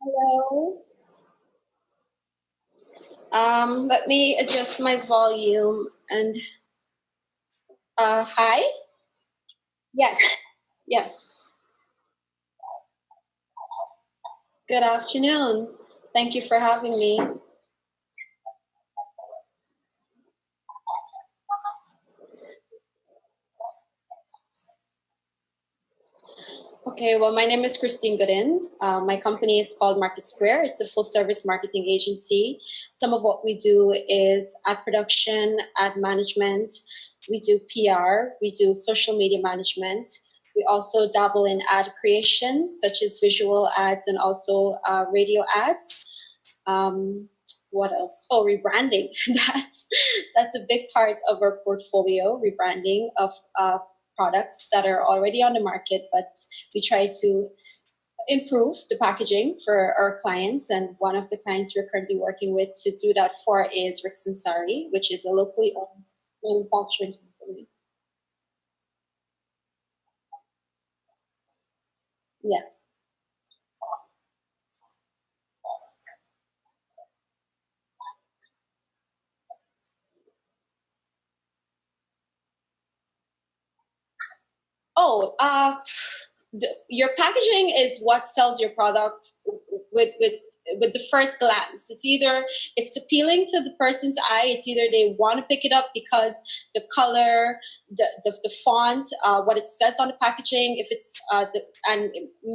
Hello. Let me adjust my volume and hi. Yes, yes. Good afternoon. Thank you for having me. Okay, well, my name is Christine Gooden. My company is called Market Square. It's a full service marketing agency. Some of what we do is ad production, ad management. We do PR. We do social media management. We also dabble in ad creation, such as visual ads and also radio ads. What else? Oh, rebranding. That's a big part of our portfolio. Rebranding of products that are already on the market, but we try to improve the packaging for our clients. And one of the clients we're currently working with to do that for is Rick Sari, which is a locally owned manufacturing company. Yeah. Oh, your packaging is what sells your product with the first glance. It's appealing to the person's eye. It's either they want to pick it up because the color, the font, what it says on the packaging, if it's and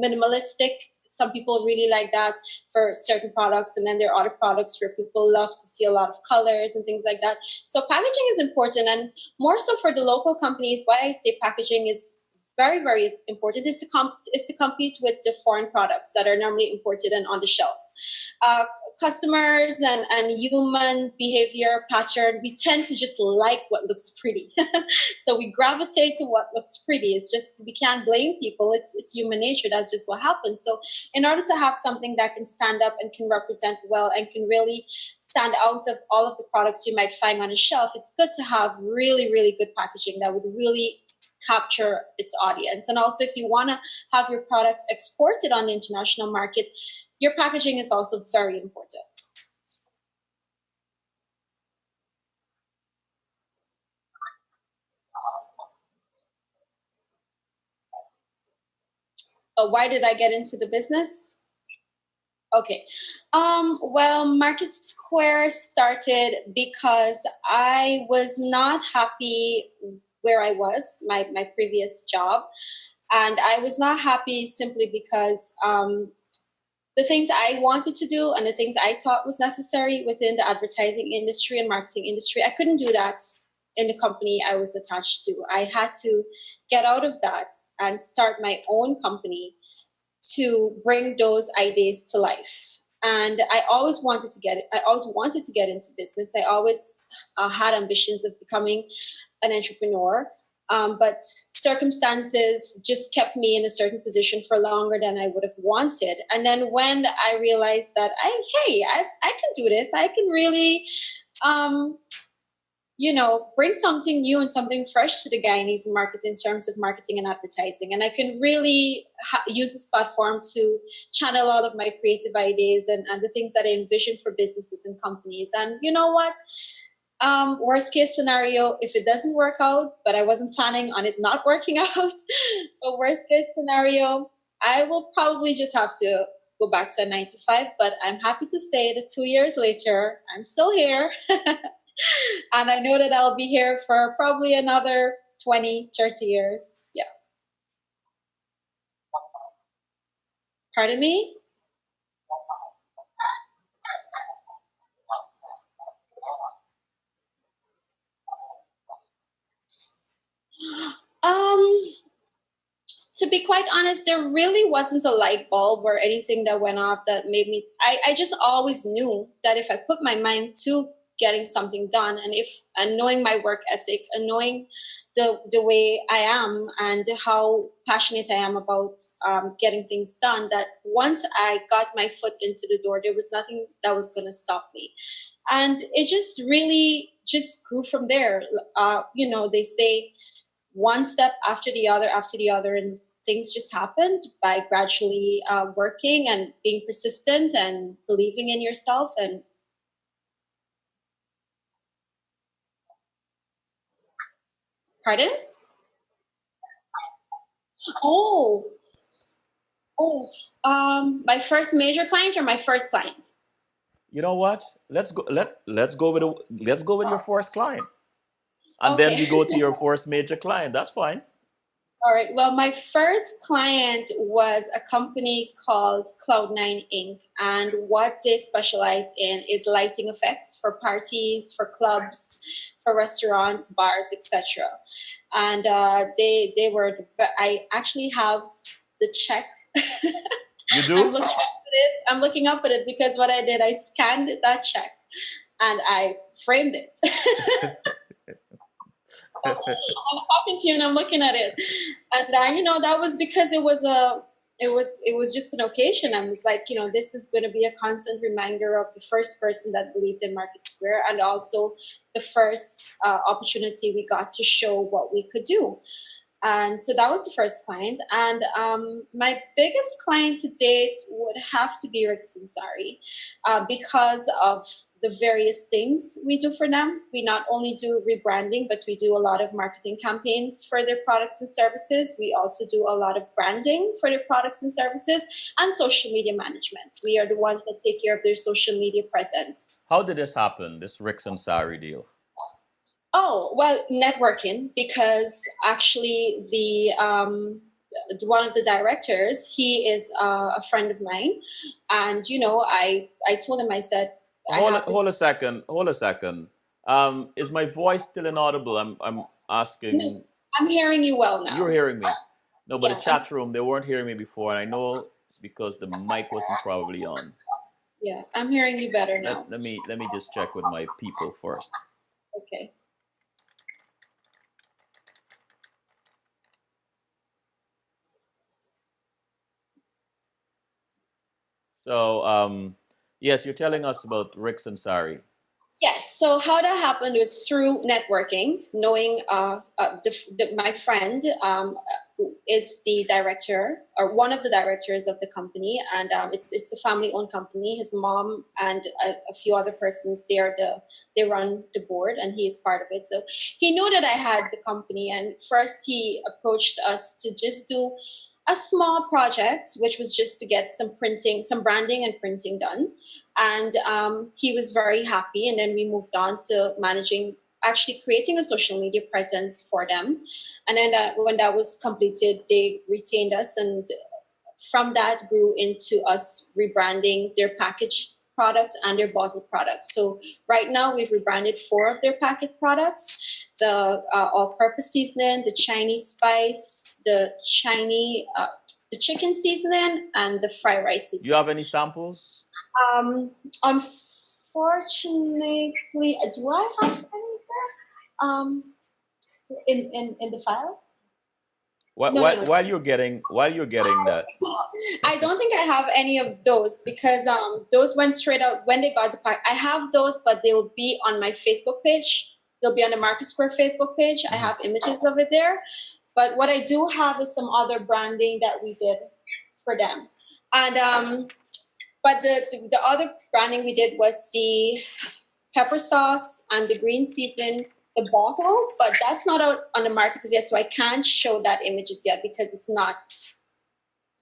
minimalistic. Some people really like that for certain products, and then there are other products where people love to see a lot of colors and things like that. So packaging is important, and more so for the local companies. Why I say packaging is very, very important is to compete with the foreign products that are normally imported and on the shelves. Uh, Customers and human behavior pattern, we tend to just like what looks pretty. So we gravitate to what looks pretty. It's just, we can't blame people. It's human nature. That's just what happens. So in order to have something that can stand up and can represent well and can really stand out of all of the products you might find on a shelf, it's good to have really, really good packaging that would really capture its audience. And also, if you want to have your products exported on the international market, your packaging is also very important. Why did I get into the business? Okay. Well, Market Square started because I was not happy where I was, my previous job. And I was not happy simply because the things I wanted to do and the things I thought was necessary within the advertising industry and marketing industry, I couldn't do that in the company I was attached to. I had to get out of that and start my own company to bring those ideas to life. And I always wanted to get it. I always wanted to get into business. I always had ambitions of becoming an entrepreneur. But circumstances just kept me in a certain position for longer than I would have wanted. And then when I realized that I can do this, I can really um, bring something new and something fresh to the Guyanese market in terms of marketing and advertising. And I can really use this platform to channel all of my creative ideas and the things that I envision for businesses and companies. And you know what? Worst case scenario, if it doesn't work out, but I wasn't planning on it not working out, but worst case scenario, I will probably just have to go back to a 9 to 5. But I'm happy to say that 2 years later, I'm still here. And I know that I'll be here for probably another 20, 30 years. Yeah. Pardon me? Um, to be quite honest, there really wasn't a light bulb or anything that went off that made me. I just always knew that if I put my mind to getting something done, and knowing my work ethic and knowing the way I am and how passionate I am about getting things done, that once I got my foot into the door, there was nothing that was going to stop me. And it just really just grew from there. They say one step after the other, and things just happened by gradually working and being persistent and believing in yourself. And pardon? Oh, oh, my first major client or my first client? You know what? Let's go with let's go with your first client, and then Okay. we go to your first major client. That's fine. All right. Well, my first client was a company called Cloud9 Inc. And what they specialize in is lighting effects for parties, for clubs, for restaurants, bars, etc. And they were. I actually have the check. You I'm do? looking up at it. I'm looking up at it because what I did, I scanned that check and I framed it. I'm talking to you and I'm looking at it, and that was because it was just an occasion. I was like, this is going to be a constant reminder of the first person that believed in Market Square, and also the first opportunity we got to show what we could do. And so that was the first client. And my biggest client to date would have to be Ricks and Sari because of the various things we do for them. We not only do rebranding, but we do a lot of marketing campaigns for their products and services. We also do a lot of branding for their products and services and social media management. We are the ones that take care of their social media presence. How did this happen? This Ricks and Sari deal? Oh, well, networking, because actually one of the directors, he is a friend of mine. And, I told him, I said, I have this. Hold a second. Hold a second. Is my voice still inaudible? I'm No, asking. I'm hearing you well You're now. hearing me. No, but the Yeah, chat room, they weren't hearing me before, and I know it's because the mic wasn't probably on. yeah, I'm hearing you better now. Let me just check with my people first. Okay. So, yes, you're telling us about Ricks and Sari. Yes. So how that happened was through networking, knowing my friend who is the director or one of the directors of the company, and it's a family-owned company. His mom and a few other persons they run the board, and he is part of it. So he knew that I had the company, and first he approached us to just do a small project, which was just to get some printing, some branding and printing done. And he was very happy. And then we moved on to actually creating a social media presence for them. And then when that was completed, they retained us. And from that grew into us rebranding their packaged products and their bottled products. So right now we've rebranded 4 of their packet products: the all-purpose seasoning, the Chinese spice, the chicken seasoning, and the fried rice Do you seasoning. have any samples? Unfortunately, do I have any there? In the file? No, no, no. While you're getting that, I don't think I have any of those because those went straight out when they got the pack. I have those, but they will be on my Facebook page. They'll be on the Market Square Facebook page. I have images of it there. But what I do have is some other branding that we did for them. And but the other branding we did was the pepper sauce and the green season, the bottle, but that's not out on the market as yet, so I can't show that images yet because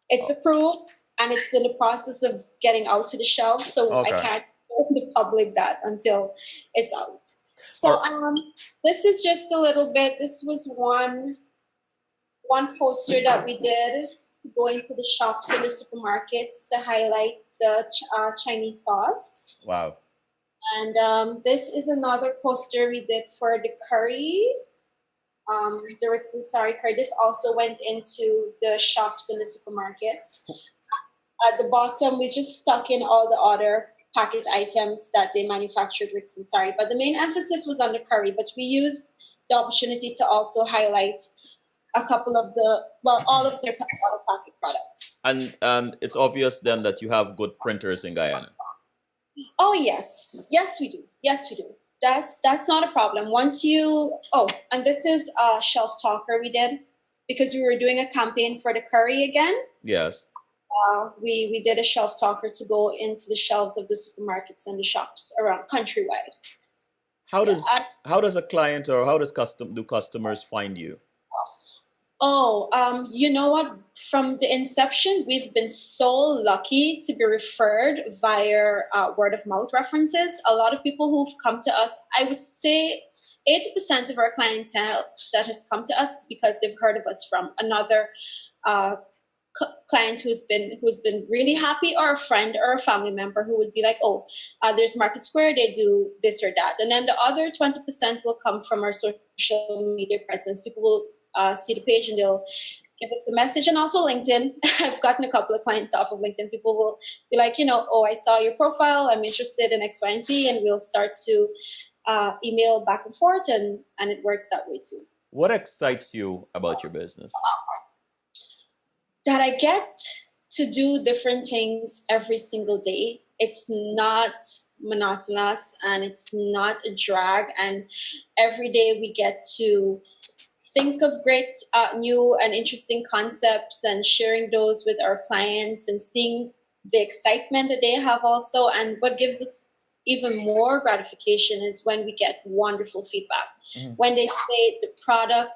it's approved and it's in the process of getting out to the shelf, so I okay. can't show the public that until it's out. So Or this is just a little bit. This was one poster that we did going to the shops and the supermarkets to highlight the Chinese sauce. wow. And this is another poster we did for the curry, the Ricks and Sari curry. This also went into the shops and the supermarkets. At the bottom, we just stuck in all the other packet items that they manufactured Ricks and Sari. But the main emphasis was on the curry, but we used the opportunity to also highlight a couple of all of their packet products. And it's obvious then that you have good printers in Guyana. Oh yes we do. Yes we do. That's not a problem. And this is a shelf talker we did because we were doing a campaign for the curry again. Yes. We did a shelf talker to go into the shelves of the supermarkets and the shops around countrywide. How does a client, or how do customers find you? You know what? From the inception, we've been so lucky to be referred via word of mouth references. A lot of people who've come to us, I would say 80% of our clientele that has come to us because they've heard of us from another client who's been really happy, or a friend or a family member who would be like, there's Market Square, they do this or that. And then the other 20% will come from our social media presence. People will see the page and they'll give us a message. And also LinkedIn. I've gotten a couple of clients off of LinkedIn. People will be like, I saw your profile, I'm interested in X, Y, and Z, and we'll start to email back and forth, and it works that way too. What excites you about your business? That I get to do different things every single day. It's not monotonous and it's not a drag. And every day we get to think of great new and interesting concepts and sharing those with our clients and seeing the excitement that they have also. And what gives us even more gratification is when we get wonderful feedback. Mm-hmm. When they say the product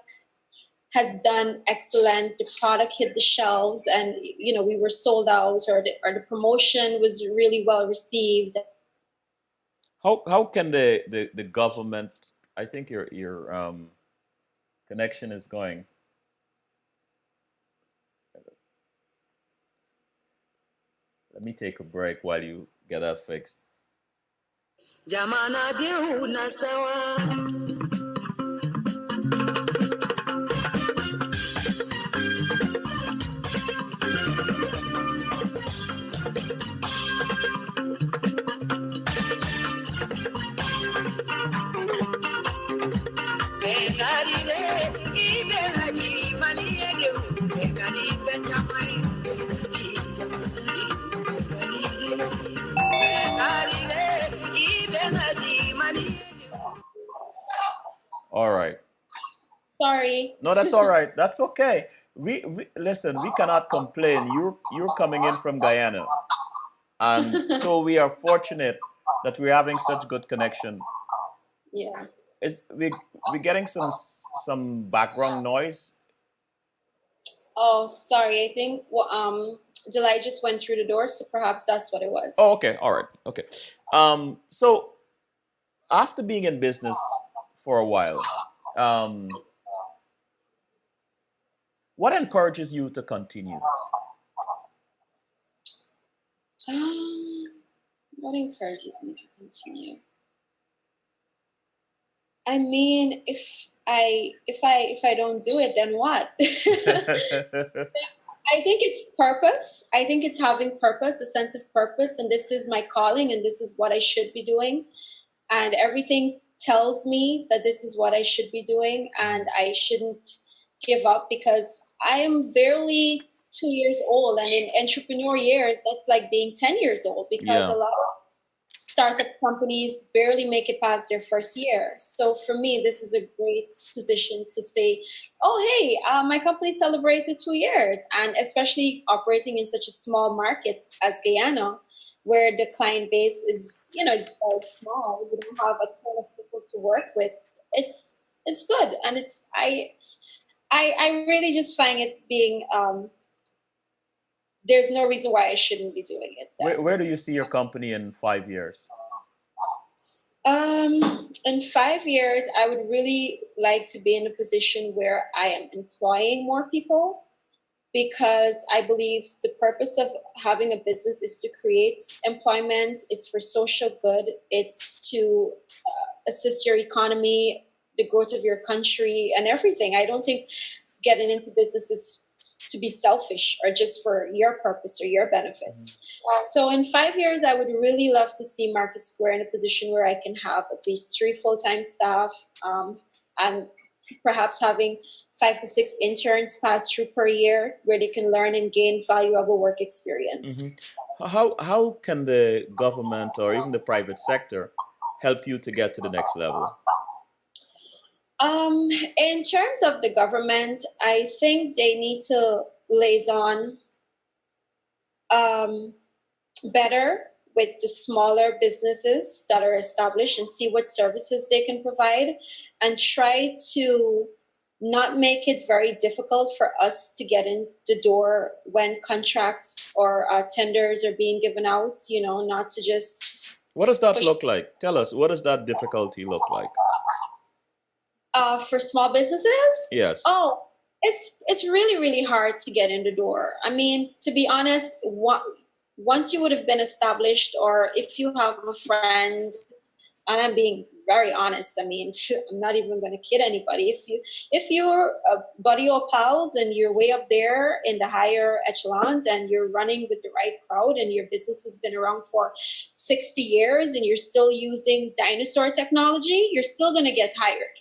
has done excellent, the product hit the shelves, and we were sold out, or the promotion was really well received. How can the government? I think your connection is going. Let me take a break while you get that fixed. Jamana All right. Sorry. No, that's all right. That's okay. We listen. We cannot complain. You're coming in from Guyana, and so we are fortunate that we're having such good connection. Yeah. We're getting some background noise. Oh, sorry. I think July just went through the door, so perhaps that's what it was. Oh, okay. All right. Okay. So after being in business for a while, what encourages you to continue? What encourages me to continue? I mean, if I don't do it, then what? I think it's purpose. I think it's having purpose, a sense of purpose, and this is my calling, and this is what I should be doing, and everything tells me that this is what I should be doing, and I shouldn't give up, because I am barely 2 years old, and in entrepreneur years, that's like being 10 years old, because a lot of startup companies barely make it past their first year. So for me, this is a great position to say, hey, my company celebrated 2 years, and especially operating in such a small market as Guyana, where the client base is very small. We don't have a ton of people to work with. It's good, and I really just find it being there's no reason why I shouldn't be doing it. Where do you see your company in 5 years? In 5 years, I would really like to be in a position where I am employing more people, because I believe the purpose of having a business is to create employment. It's for social good. It's to assist your economy, the growth of your country, and everything. I don't think getting into business is to be selfish or just for your purpose or your benefits. Mm-hmm. So in 5 years, I would really love to see Market Square in a position where I can have at least 3 full-time staff, and perhaps having 5 to 6 interns pass through per year, where they can learn and gain valuable work experience. Mm-hmm. How can the government or even the private sector help you to get to the next level? In terms of the government, I think they need to liaison um, better with the smaller businesses that are established and see what services they can provide and try to not make it very difficult for us to get in the door when contracts or tenders are being given out, not to just What does that push. look like? Tell us, what does that difficulty look like? For small businesses, Yes. oh, it's really really hard to get in the door. I mean, to be honest, once you would have been established, or if you have a friend, and I'm being very honest. I mean, I'm not even going to kid anybody. If you're a buddy or pals and you're way up there in the higher echelons and you're running with the right crowd and your business has been around for 60 years and you're still using dinosaur technology, you're still going to get hired.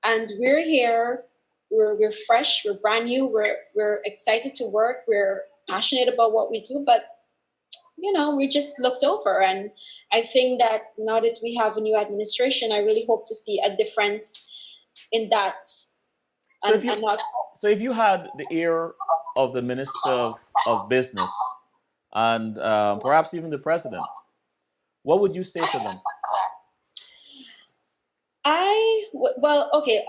And we're here. We're fresh. We're brand new. We're excited to work. We're passionate about what we do, but we just looked over. And I think that now that we have a new administration, I really hope to see a difference in that. So if you had the ear of the Minister of Business and perhaps even the President, what would you say to them? Well, okay.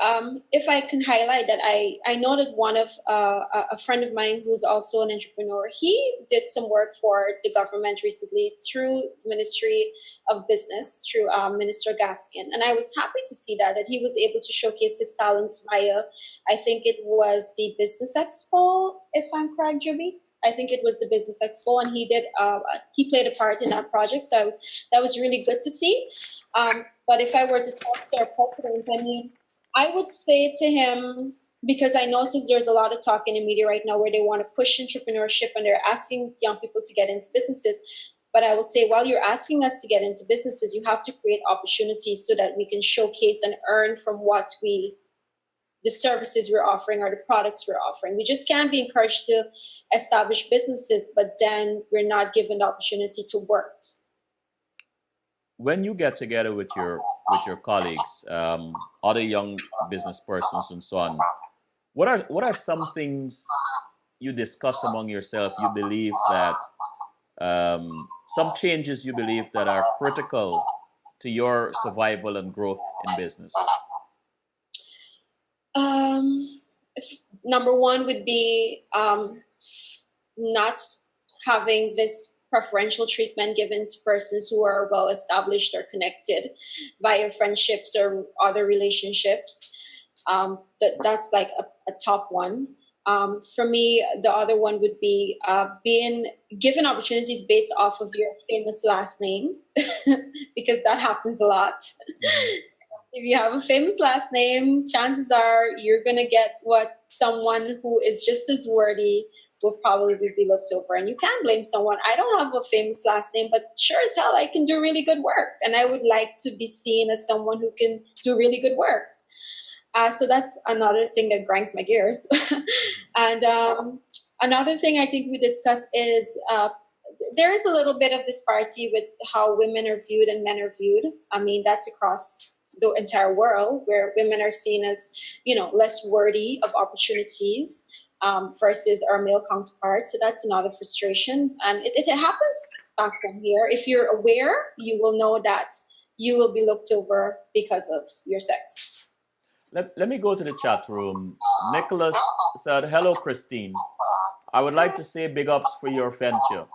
If I can highlight that, I know that one of a friend of mine who's also an entrepreneur, he did some work for the government recently through Ministry of Business, through Minister Gaskin, and I was happy to see that he was able to showcase his talents via, I think it was the Business Expo, if I'm correct, Juby. I think it was the Business Expo, and he played a part in that project. So that was really good to see. But if I were to talk to our president, I mean, I would say to him, because I noticed there's a lot of talk in the media right now where they want to push entrepreneurship and they're asking young people to get into businesses. But I will say, while you're asking us to get into businesses, you have to create opportunities so that we can showcase and earn from the services we're offering or the products we're offering. We just can't be encouraged to establish businesses, but then we're not given the opportunity to work. When you get together with your colleagues, other young business persons, and so on, what are some things you discuss among yourself? You believe that some changes you believe that are critical to your survival and growth in business. Number one would be not having this preferential treatment given to persons who are well established or connected via friendships or other relationships. That's like a top one. For me, the other one would be being given opportunities based off of your famous last name, because that happens a lot. If you have a famous last name, chances are you're going to get what someone who is just as worthy will probably be looked over. And you can't blame someone. I don't have a famous last name, but sure as hell, I can do really good work. And I would like to be seen as someone who can do really good work. So that's another thing that grinds my gears. And another thing I think we discussed is there is a little bit of disparity with how women are viewed and men are viewed. I mean, that's across the entire world, where women are seen as, less worthy of opportunities versus our male counterparts. So that's another frustration. And it happens back home here. If you're aware, you will know that you will be looked over because of your sex. Let me go to the chat room. Nicholas said, "Hello, Christine. I would like to say big ups for your venture.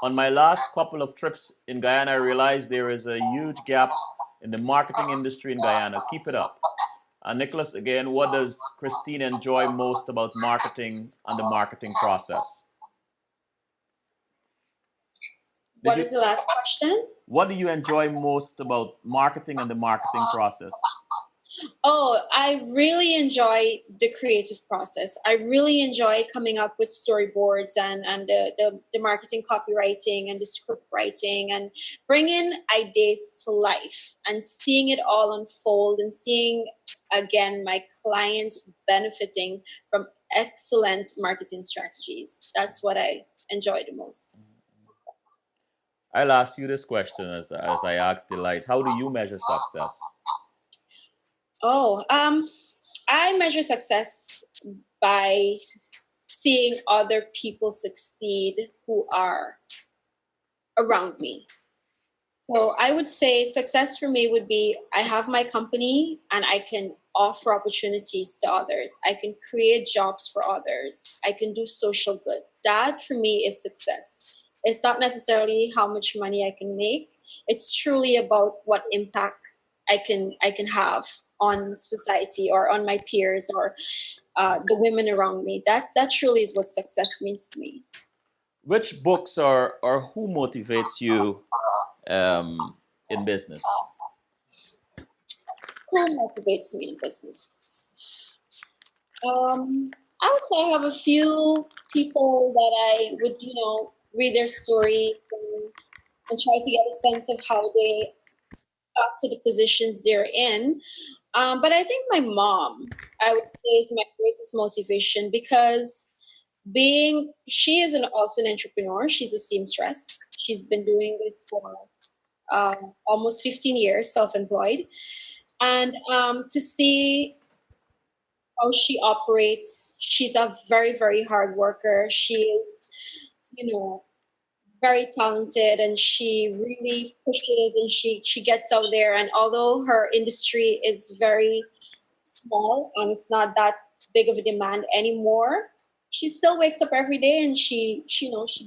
On my last couple of trips in Guyana, I realized there is a huge gap in the marketing industry in Guyana. Keep it up." Nicholas, again, what does Christine enjoy most about marketing and the marketing process? What is the last question? What do you enjoy most about marketing and the marketing process? Oh, I really enjoy the creative process. I really enjoy coming up with storyboards and the marketing copywriting and the script writing and bringing ideas to life and seeing it all unfold and seeing, again, my clients benefiting from excellent marketing strategies. That's what I enjoy the most. I'll ask you this question as I asked Delight. How do you measure success? Oh, I measure success by seeing other people succeed who are around me. So I would say success for me would be I have my company and I can offer opportunities to others. I can create jobs for others. I can do social good. That for me is success. It's not necessarily how much money I can make. It's truly about what impact I can have on society or on my peers or the women around me. That truly is what success means to me. Which books are or who motivates you in business? Who motivates me in business? I would say I have a few people that I would, read their story and try to get a sense of how they got to the positions they're in. But I think my mom, I would say, is my greatest motivation because she is also an entrepreneur. She's a seamstress. She's been doing this for almost 15 years, self-employed. And to see how she operates. She's a very, very hard worker. She is, you know, very talented and she really pushes and she gets out there. And although her industry is very small and it's not that big of a demand anymore, she still wakes up every day and she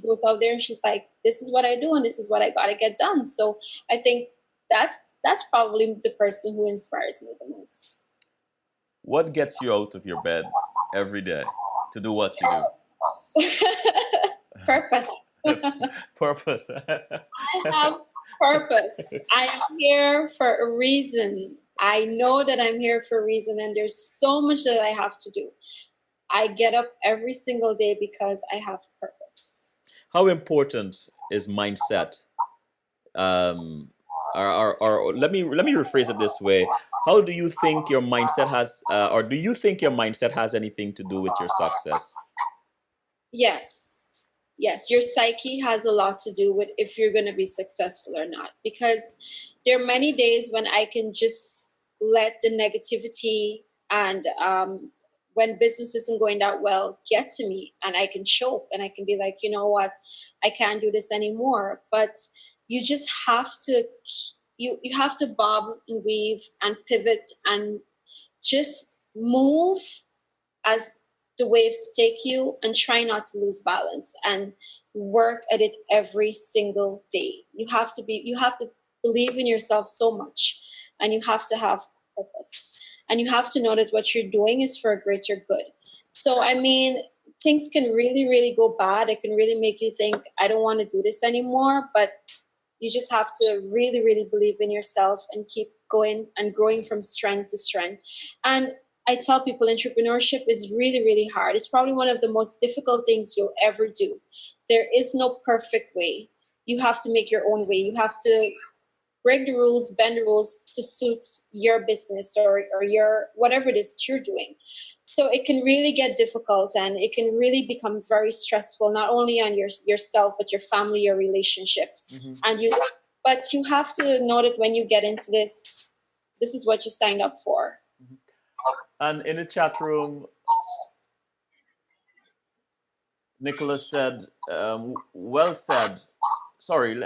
goes out there and she's like, this is what I do and this is what I gotta get done. So I think that's probably the person who inspires me the most. What gets you out of your bed every day to do what you Purpose. do? Purpose. I have purpose. I am here for a reason. I know that I'm here for a reason, and there's so much that I have to do. I get up every single day because I have purpose. How important is mindset? Um, or let me rephrase it this way. How do you think your mindset has, or do you think your mindset has anything to do with your success? Yes. Yes, your psyche has a lot to do with if you're going to be successful or not. Because there are many days when I can just let the negativity and when business isn't going that well get to me and I can choke and I can be like, you know what, I can't do this anymore. But you just have to you have to bob and weave and pivot and just move as the waves take you and try not to lose balance and work at it every single day. You have to believe in yourself so much and you have to have purpose and you have to know that what you're doing is for a greater good. So I mean, things can really really go bad. It can really make you think I don't want to do this anymore, but you just have to really really believe in yourself and keep going and growing from strength to strength. And I tell people entrepreneurship is really, really hard. It's probably one of the most difficult things you'll ever do. There is no perfect way. You have to make your own way. You have to break the rules, bend the rules to suit your business or your whatever it is that you're doing. So it can really get difficult and it can really become very stressful, not only on yourself, but your family, your relationships. Mm-hmm. But you have to know that when you get into this is what you signed up for. And in the chat room, Nicholas said, well said. Sorry,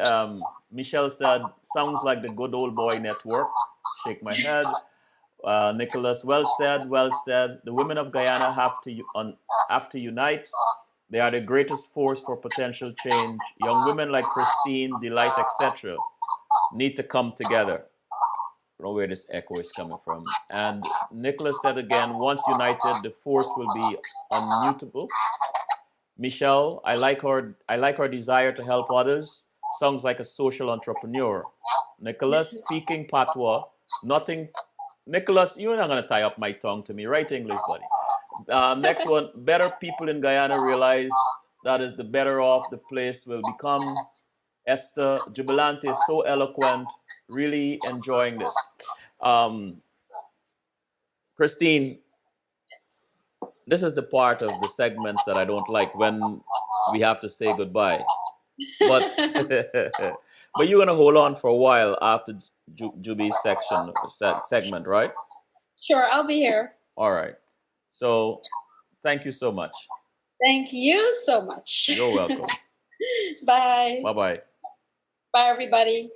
Michelle said, sounds like the good old boy network. Shake my head. Nicholas, well said, well said. The women of Guyana have to unite. They are the greatest force for potential change. Young women like Christine, Delight, etc. need to come together. I don't know where this echo is coming from. And Nicholas said again, once united, the force will be unmutable. Michelle, I like her desire to help others. Sounds like a social entrepreneur. Nicholas, speaking patois, nothing. Nicholas, you're not gonna tie up my tongue to me. Write English, buddy. Next one, better people in Guyana realize that is the better off the place will become. Esther Jubilante is so eloquent. Really enjoying this. Um, Christine, Yes. this is the part of the segments that I don't like when we have to say goodbye. But but you're gonna hold on for a while after Juby's segment, right? Sure, I'll be here. All right. So thank you so much. Thank you so much. You're welcome. Bye. Bye-bye. Bye, everybody.